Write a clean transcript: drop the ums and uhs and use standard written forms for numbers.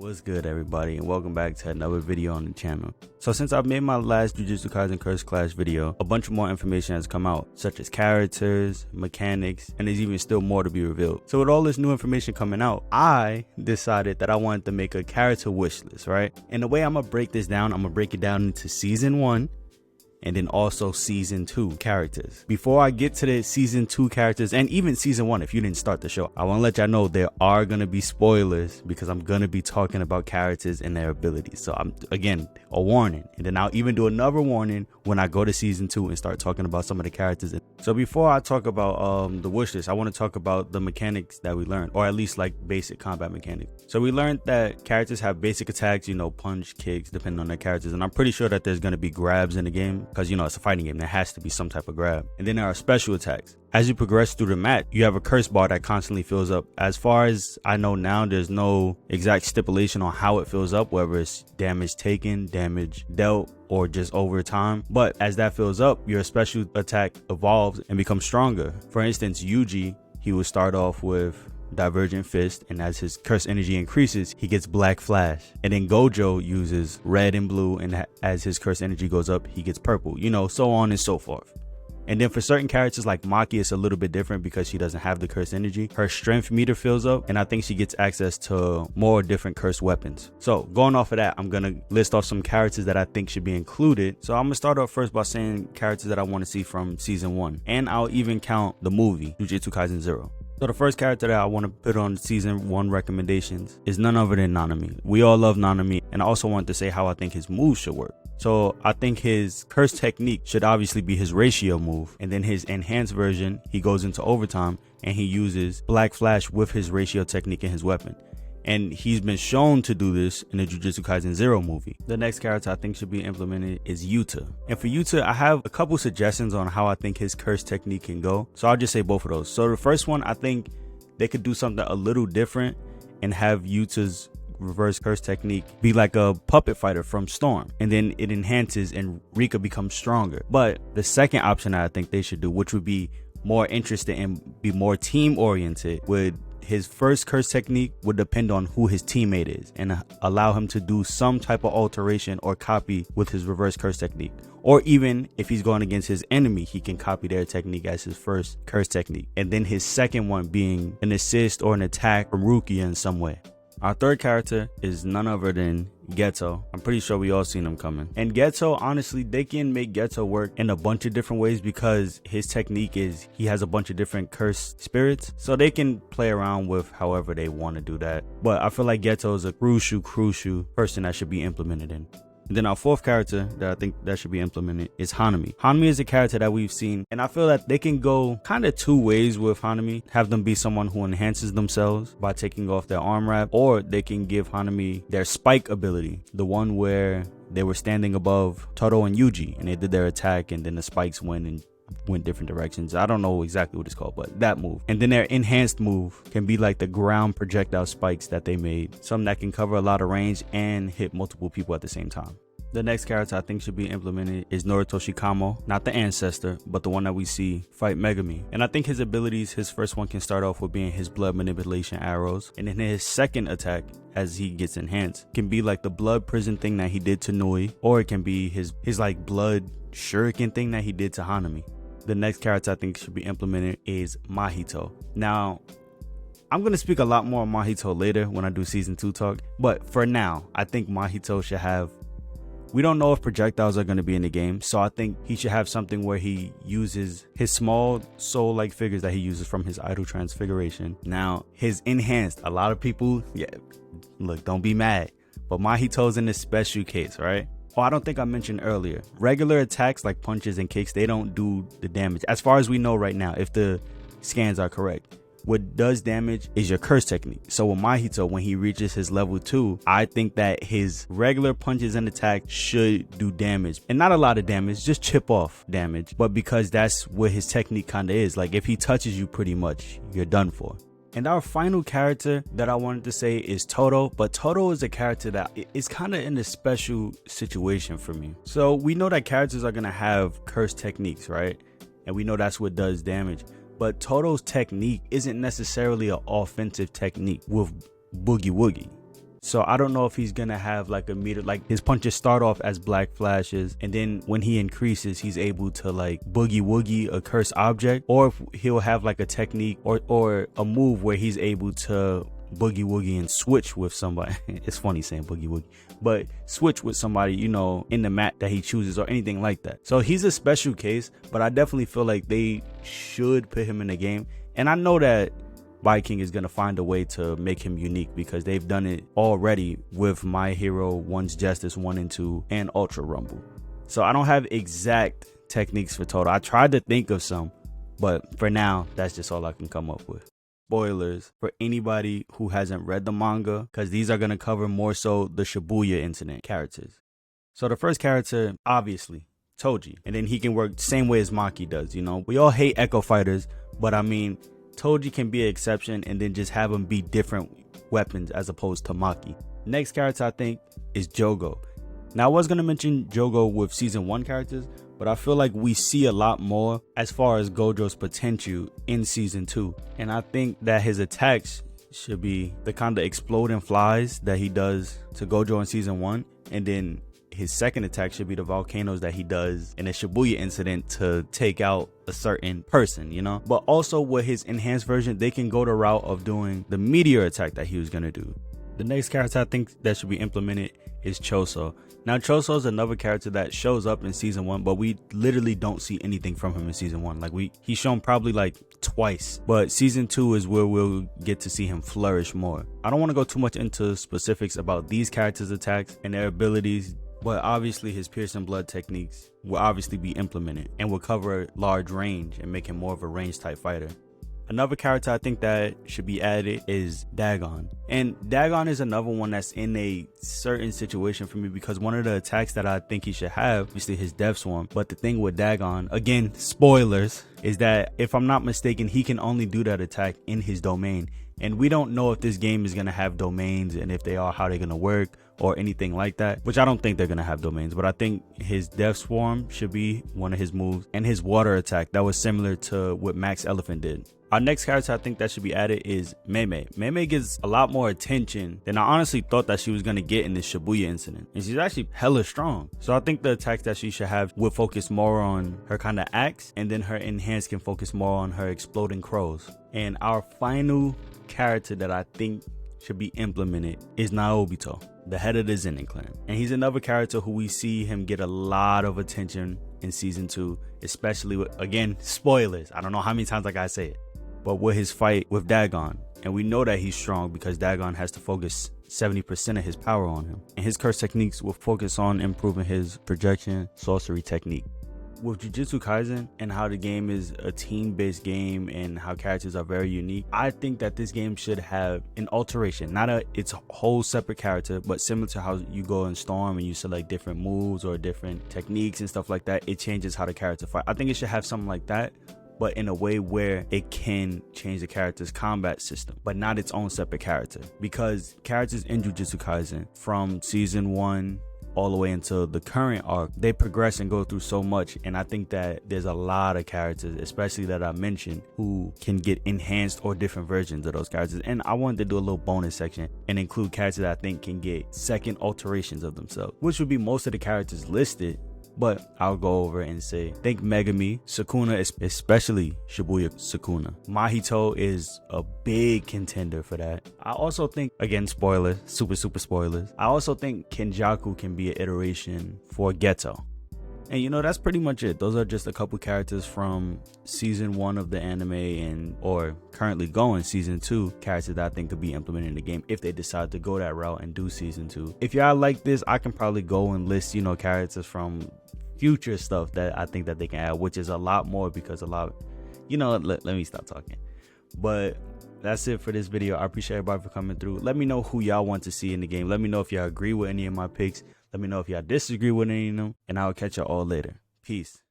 What's good, everybody, and welcome back to another video on the channel. So since I've made my last Jujutsu Kaisen Curse Clash video, a bunch more information has come out, such as characters, mechanics, and there's even still more to be revealed. So with all this new information coming out, I decided that I wanted to make a character wish list, right? And the way I'm gonna break this down, I'm gonna break it down into season 1 and then also season 2 characters. Before I get to the season 2 characters and even season 1, if you didn't start the show, I want to let y'all know there are going to be spoilers because I'm going to be talking about characters and their abilities. So I'm, again, a warning. And then I'll even do another warning when I go to season 2 and start talking about some of the characters. So before I talk about the wish list, I want to talk about the mechanics that we learned, or at least like basic combat mechanics. So we learned that characters have basic attacks, you know, punch, kicks, depending on their characters. And I'm pretty sure that there's going to be grabs in the game because, you know, it's a fighting game. There has to be some type of grab. And then there are special attacks. As you progress through the map, you have a curse bar that constantly fills up. As far as I know now, there's no exact stipulation on how it fills up, whether it's damage taken, damage dealt, or just over time. But as that fills up, your special attack evolves and becomes stronger. For instance, Yuji, he will start off with Divergent Fist, and as his curse energy increases, he gets Black Flash. And then Gojo uses red and blue, and as his curse energy goes up, he gets purple, you know, so on and so forth. And then for certain characters like Maki, it's a little bit different because she doesn't have the curse energy. Her strength meter fills up, and I think she gets access to more different cursed weapons. So going off of that, I'm gonna list off some characters that I think should be included. So I'm gonna start off first by saying characters that I want to see from season 1, and I'll even count the movie Jujutsu Kaisen 0. So the first character that I want to put on season 1 recommendations is none other than Nanami. We all love Nanami, and I also want to say how I think his moves should work. So I think his curse technique should obviously be his ratio move, and then his enhanced version, he goes into overtime and he uses Black Flash with his ratio technique in his weapon. And he's been shown to do this in the Jujutsu Kaisen 0 movie. The next character I think should be implemented is Yuta. And for Yuta, I have a couple suggestions on how I think his curse technique can go. So I'll just say both of those. So the first one, I think they could do something a little different and have Yuta's reverse curse technique be like a puppet fighter from Storm, and then it enhances and Rika becomes stronger. But the second option that I think they should do, which would be more interesting and be more team oriented, would his first curse technique would depend on who his teammate is and allow him to do some type of alteration or copy with his reverse curse technique. Or even if he's going against his enemy, he can copy their technique as his first curse technique. And then his second one being an assist or an attack from Rukia in some way. Our third character is none other than Geto. I'm pretty sure we all seen him coming. And Geto, honestly, they can make Geto work in a bunch of different ways because his technique is he has a bunch of different cursed spirits. So they can play around with however they want to do that. But I feel like Geto is a crucial person that should be implemented in. And then our fourth character that I think that should be implemented is Hanami. Hanami is a character that we've seen, and I feel that they can go kind of two ways with Hanami. Have them be someone who enhances themselves by taking off their arm wrap, or they can give Hanami their spike ability, the one where they were standing above Toro and Yuji, and they did their attack, and then the spikes went different directions. I don't know exactly what it's called, but that move. And then their enhanced move can be like the ground projectile spikes that they made, something that can cover a lot of range and hit multiple people at the same time. The next character I think should be implemented is Noritoshi Kamo, not the ancestor, but the one that we see fight Megumi. And I think his abilities, his first one can start off with being his blood manipulation arrows, and then his second attack, as he gets enhanced, can be like the blood prison thing that he did to Nui, or it can be his like blood shuriken thing that he did to Hanami. The next character I think should be implemented is Mahito. Now, I'm going to speak a lot more on Mahito later when I do season 2 talk, but for now, I think Mahito should have, we don't know if projectiles are going to be in the game, so I think he should have something where he uses his small soul-like figures that he uses from his idol transfiguration. Now, his enhanced, a lot of people, look, don't be mad, but Mahito's in this special case, right? Oh, I don't think I mentioned earlier, regular attacks like punches and kicks, they don't do the damage as far as we know right now, if the scans are correct. What does damage is your curse technique. So with Mahito, when he reaches his level 2, I think that his regular punches and attacks should do damage, and not a lot of damage, just chip off damage. But because that's what his technique kind of is, like if he touches you, pretty much you're done for. And our final character that I wanted to say is Toto, but Toto is a character that is kind of in a special situation for me. So we know that characters are going to have curse techniques, right? And we know that's what does damage. But Toto's technique isn't necessarily an offensive technique with Boogie Woogie. So I don't know if he's gonna have like a meter, like his punches start off as black flashes, and then when he increases, he's able to like boogie woogie a cursed object, or if he'll have like a technique or a move where he's able to boogie woogie and switch with somebody. It's funny saying boogie woogie, but switch with somebody, you know, in the mat that he chooses or anything like that. So he's a special case, but I definitely feel like they should put him in the game. And I know that Viking is going to find a way to make him unique, because they've done it already with My Hero, One's Justice 1 and 2, and Ultra Rumble. So I don't have exact techniques for Todo. I tried to think of some, but for now, that's just all I can come up with. Spoilers for anybody who hasn't read the manga, because these are going to cover more so the Shibuya incident characters. So the first character, obviously, Toji. And then he can work the same way as Maki does, you know. We all hate Echo Fighters, but I mean, Toji can be an exception, and then just have them be different weapons as opposed to Maki. Next character I think is Jogo. Now I was going to mention Jogo with season 1 characters, but I feel like we see a lot more as far as Gojo's potential in season 2. And I think that his attacks should be the kind of exploding flies that he does to Gojo in season 1, and then his second attack should be the volcanoes that he does in a Shibuya incident to take out a certain person, you know. But also with his enhanced version, they can go the route of doing the meteor attack that he was going to do. The next character I think that should be implemented is Choso. Now Choso is another character that shows up in season 1, but we literally don't see anything from him in season 1. Like he's shown probably like twice, but season 2 is where we'll get to see him flourish more. I don't want to go too much into specifics about these characters' attacks and their abilities, but obviously his piercing blood techniques will obviously be implemented and will cover a large range and make him more of a range type fighter. Another character I think that should be added is Dagon. And Dagon is another one that's in a certain situation for me, because one of the attacks that I think he should have, obviously his Death Swarm. But the thing with Dagon, again, spoilers, is that if I'm not mistaken, he can only do that attack in his domain. And we don't know if this game is going to have domains, and if they are, how they're going to work or anything like that, which I don't think they're going to have domains. But I think his Death Swarm should be one of his moves, and his water attack that was similar to what Max Elephant did. Our next character I think that should be added is Mei. Mei gets a lot more attention than I honestly thought that she was going to get in this Shibuya incident. And she's actually hella strong. So I think the attacks that she should have would focus more on her kind of axe, and then her enhanced can focus more on her exploding crows. And our final character that I think should be implemented is Naobito, the head of the Zenin clan. And he's another character who we see him get a lot of attention in season 2, especially with, again, spoilers. I don't know how many times I gotta say it, but with his fight with Dagon. And we know that he's strong because Dagon has to focus 70% of his power on him. And his curse techniques will focus on improving his projection sorcery technique. With Jujutsu Kaisen and how the game is a team-based game and how characters are very unique, I think that this game should have an alteration, not its whole separate character, but similar to how you go in Storm and you select different moves or different techniques and stuff like that. It changes how the character fight. I think it should have something like that, but in a way where it can change the character's combat system, but not its own separate character. Because characters in Jujutsu Kaisen from season 1 all the way into the current arc, they progress and go through so much, and I think that there's a lot of characters, especially that I mentioned, who can get enhanced or different versions of those characters. And I wanted to do a little bonus section and include characters that I think can get second alterations of themselves, which would be most of the characters listed. But I'll go over and say, think Megami, Sukuna, especially Shibuya Sukuna. Mahito is a big contender for that. I also think, again, spoilers, super spoilers, I also think Kenjaku can be an iteration for Geto. And you know, that's pretty much it. Those are just a couple characters from season 1 of the anime or currently going season 2 characters that I think could be implemented in the game if they decide to go that route and do season 2. If y'all like this, I can probably go and list, you know, characters from future stuff that I think that they can add, which is a lot more, because a lot, you know, let me stop talking. But that's it for this video. I appreciate everybody for coming through. Let me know who y'all want to see in the game. Let me know if y'all agree with any of my picks. Let me know if y'all disagree with any of them, and I'll catch y'all all later. Peace.